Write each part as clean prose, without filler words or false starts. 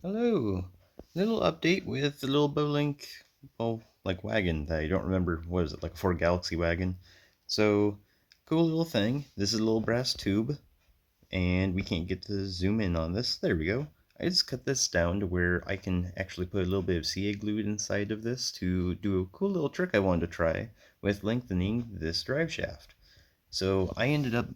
Hello. Little update with the little Bowlink, well, like wagon that I don't remember. What is it, like a Ford Galaxy wagon? So, cool little thing. This is a little brass tube, and we can't get to zoom in on this. There we go. I just cut this down to where I can actually put a little bit of CA glue inside of this to do a cool little trick I wanted to try with lengthening this drive shaft. So I ended up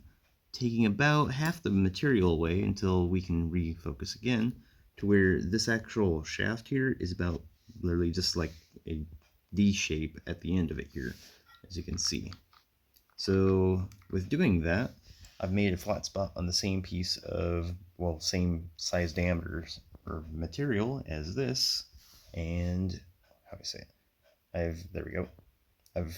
taking about half the material away until we can refocus again, to where this actual shaft here is about literally just like a D shape at the end of it here, as you can see. So with doing that, I've made a flat spot on the same piece of, well, same size diameters or material as this, and how do I say it? There we go. I've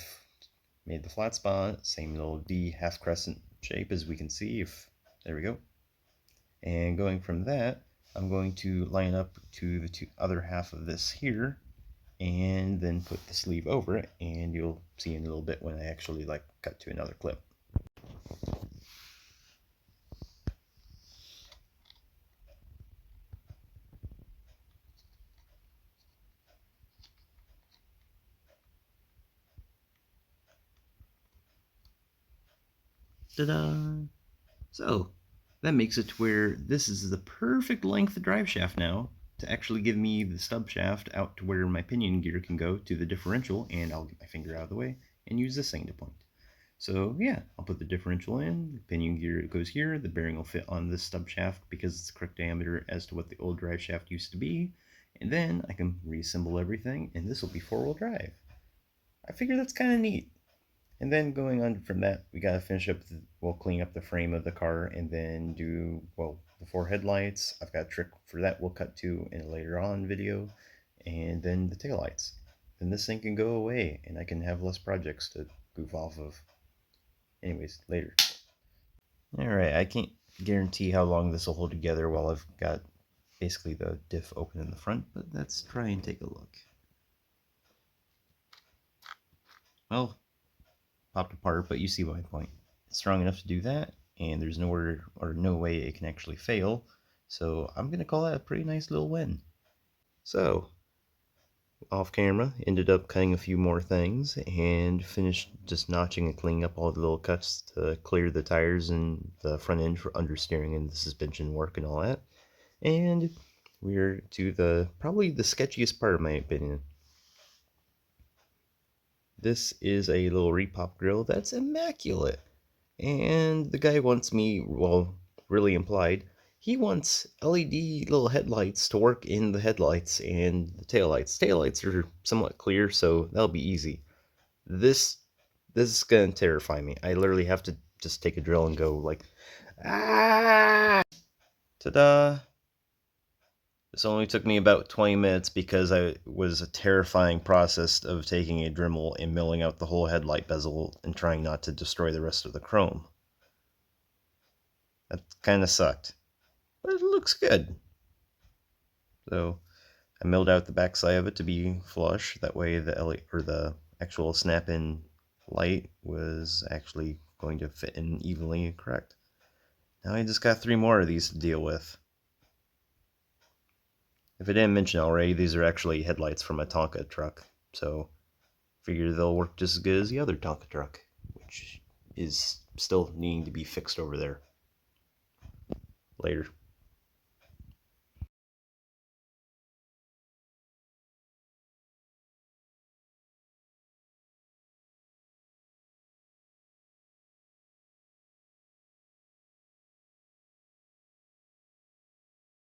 made the flat spot, same little D half crescent shape as we can see. If there we go. And going from that, I'm going to line up to the other half of this here, and then put the sleeve over it, and you'll see in a little bit when I actually like cut to another clip. Ta-da! So that makes it to where this is the perfect length drive shaft now to actually give me the stub shaft out to where my pinion gear can go to the differential, and I'll get my finger out of the way and use this thing to point. So yeah, I'll put the differential in, the pinion gear goes here, the bearing will fit on this stub shaft because it's the correct diameter as to what the old drive shaft used to be, and then I can reassemble everything, and this will be four-wheel drive. I figure that's kind of neat. And then going on from that, we gotta finish up, we'll clean up the frame of the car and then do, well, the four headlights. I've got a trick for that we'll cut to in a later on video, and then the taillights. Then this thing can go away and I can have less projects to goof off of. Anyways, later. Alright, I can't guarantee how long this will hold together while I've got basically the diff open in the front, but let's try and take a look. Well, popped apart, but you see my point. It's strong enough to do that, and there's nowhere or no way it can actually fail, so I'm going to call that a pretty nice little win. So, off camera, ended up cutting a few more things and finished just notching and cleaning up all the little cuts to clear the tires and the front end for understeering and the suspension work and all that. And we're to the probably the sketchiest part of my opinion. This is a little repop grill that's immaculate. And the guy wants me, well, really implied, he wants LED little headlights to work in the headlights and the taillights. Taillights are somewhat clear, so that'll be easy. This is gonna terrify me. I literally have to just take a drill and go like, ah! Ta-da! This only took me about 20 minutes because it was a terrifying process of taking a Dremel and milling out the whole headlight bezel and trying not to destroy the rest of the chrome. That kind of sucked. But it looks good. So I milled out the backside of it to be flush. That way the the actual snap-in light was actually going to fit in evenly and correct. Now I just got 3 more of these to deal with. If I didn't mention already, these are actually headlights from a Tonka truck, so figure they'll work just as good as the other Tonka truck, which is still needing to be fixed over there. Later.